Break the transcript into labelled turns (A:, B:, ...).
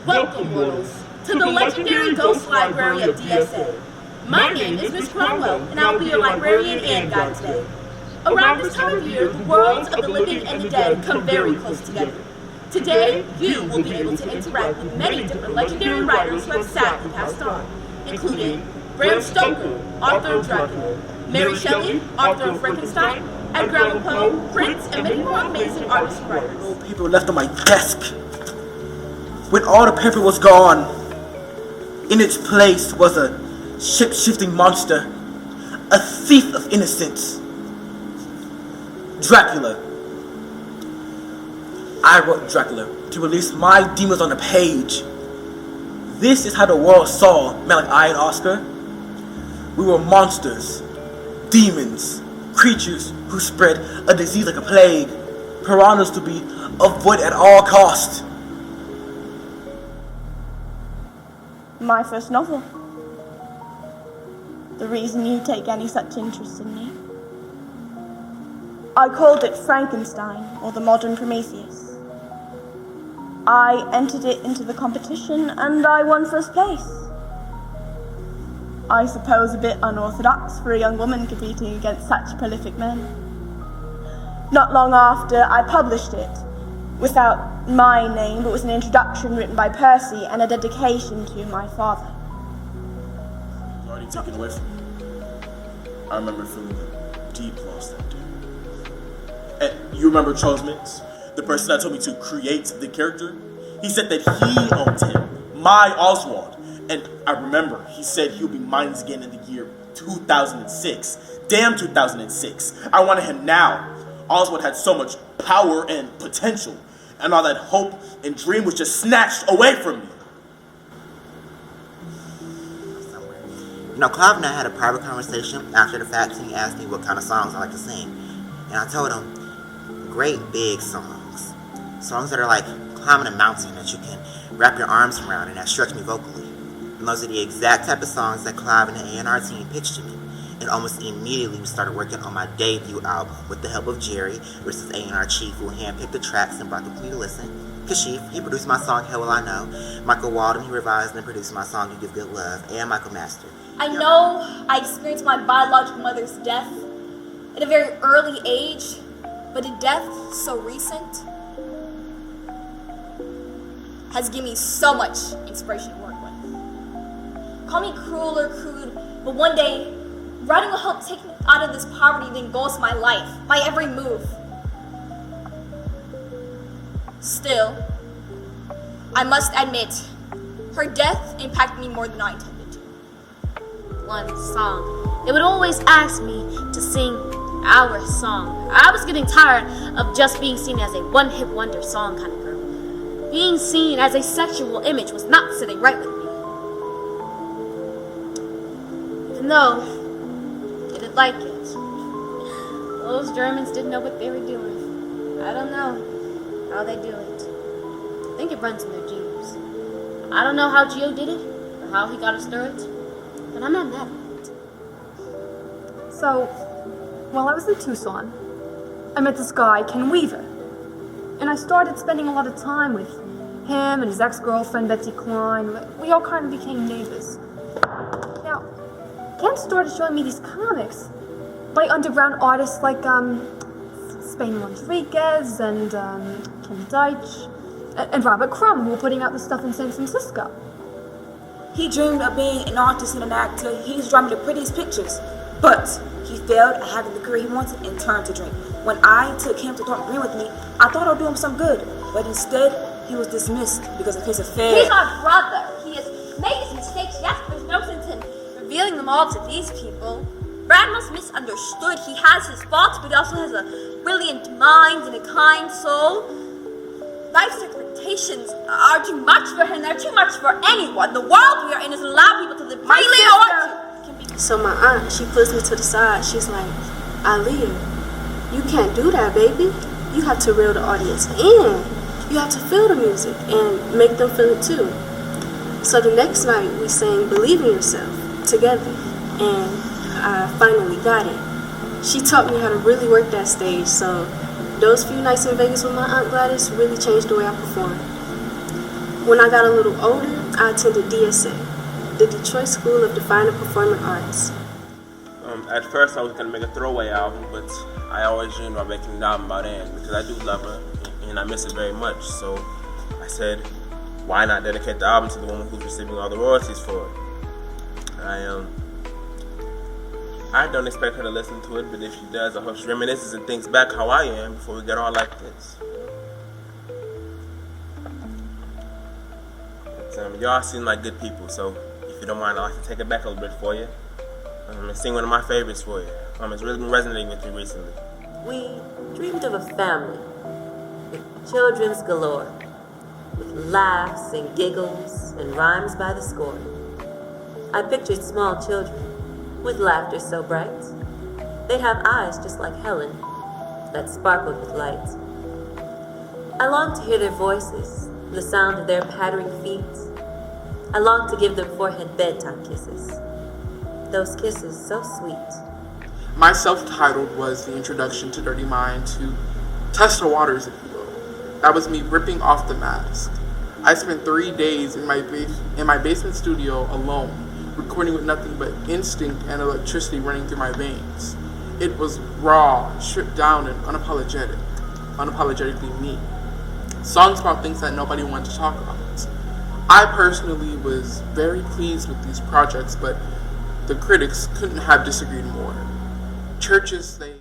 A: Welcome, mortals, to the legendary Ghost Library of DSA. My name is Miss Cromwell, and I'll be your librarian and guide today. Around this time of year, the worlds of the living and the dead come very close together. Today, you will be able to interact with many different legendary writers who have sadly passed on, including Bram Stoker, author of Dracula, Mary Shelley, author of Frankenstein, Edgar Allan Poe, Prince, and many more amazing artists and writers.
B: Paper left on my desk. When all the paper was gone, in its place was a shape-shifting monster, a thief of innocence. Dracula. I wrote Dracula to release my demons on the page. This is how the world saw men like I and Oscar. We were monsters, demons, creatures who spread a disease like a plague, piranhas to be avoided at all costs.
C: My first novel. The reason you take any such interest in me. I called it Frankenstein, or the Modern Prometheus. I entered it into the competition and I won first place. I suppose a bit unorthodox for a young woman competing against such prolific men. Not long after, I published it, without my name, but with an introduction written by Percy and a dedication to my father.
B: It was already taken away from me. I remember feeling a deep loss that day. And you remember Charles Mintz, the person that told me to create the character? He said that he owned him, my Oswald. And I remember he said he'll be mine again in the year 2006. Damn 2006. I wanted him now. Oswald had so much power and potential, and all that hope and dream was just snatched away from me.
D: You know, Clive and I had a private conversation after the fact, and he asked me what kind of songs I like to sing. And I told him, great big songs. Songs that are like climbing a mountain that you can wrap your arms around and that stretch me vocally. And those are the exact type of songs that Clive and the A&R team pitched to me. And almost immediately we started working on my debut album with the help of Jerry versus A&R Chief, who handpicked the tracks and brought them for me to listen. Kashif, he produced my song Hell Will I Know. Michael Walden, he revised and produced my song You Give Good Love. And Michael Master.
E: I know I experienced my biological mother's death at a very early age, but a death so recent has given me so much inspiration to work with. Call me cruel or crude, but one day, writing will help take me out of this poverty that engulfs my life, my every move. Still, I must admit, her death impacted me more than I intended to.
F: One song. They would always ask me to sing our song. I was getting tired of just being seen as a one-hit wonder song kind of girl. Being seen as a sexual image was not sitting right with me. Even though I didn't like it. Those Germans didn't know what they were doing. I don't know how they do it. I think it runs in their genes. I don't know how Gio did it, or how he got us through it, but I'm not mad at it.
G: So, while I was in Tucson, I met this guy, Ken Weaver, and I started spending a lot of time with him and his ex-girlfriend, Betsy Klein. We all kind of became neighbors. Now, Ken started showing me these comics by underground artists like Spain Rodriguez and Kim Deitch and Robert Crumb, who were putting out the stuff in San Francisco.
H: He dreamed of being an artist and an actor. He was drawing the prettiest pictures, but he failed at having the career he wanted and turned to drink. When I took him to Thornton Green with me, I thought I'd do him some good, but instead, he was dismissed because of his affair.
E: He's my brother. He has made his mistakes, yes, but there's no sense in revealing them all to these people. Brad must misunderstood. He has his faults, but he also has a brilliant mind and a kind soul. Life's expectations are too much for him. They're too much for anyone. The world we are in doesn't allow people to live freely or to.
I: So my aunt, she puts me to the side. She's like, Aaliyah, you can't do that, baby. You have to reel the audience in. You have to feel the music and make them feel it too. So the next night we sang Believe in Yourself together, and I finally got it. She taught me how to really work that stage, so those few nights in Vegas with my Aunt Gladys really changed the way I performed. When I got a little older, I attended DSA, the Detroit School of Defiant and Performing Arts.
J: At first, I was gonna make a throwaway album, but I always dreamed about making an album about Anne because I do love her and I miss her very much. So I said, why not dedicate the album to the woman who's receiving all the royalties for it? I don't expect her to listen to it, but if she does, I hope she reminisces and thinks back how I am before we get all like this. But, y'all seem like good people, so if you don't mind, I'd like to take it back a little bit for you. And sing one of my favorites for you. It's really been resonating with me recently.
K: We dreamed of a family with children's galore, with laughs and giggles and rhymes by the score. I pictured small children with laughter so bright. They'd have eyes just like Helen that sparkled with light. I longed to hear their voices, the sound of their pattering feet. I longed to give them forehead bedtime kisses, those kisses so sweet.
L: My self-titled was the introduction to Dirty Mind to test the waters, if you will. That was me ripping off the mask. I spent 3 days in my basement studio alone, recording with nothing but instinct and electricity running through my veins. It was raw, stripped down, and unapologetically me. Songs about things that nobody wanted to talk about. I personally was very pleased with these projects, but the critics couldn't have disagreed more. Churches, they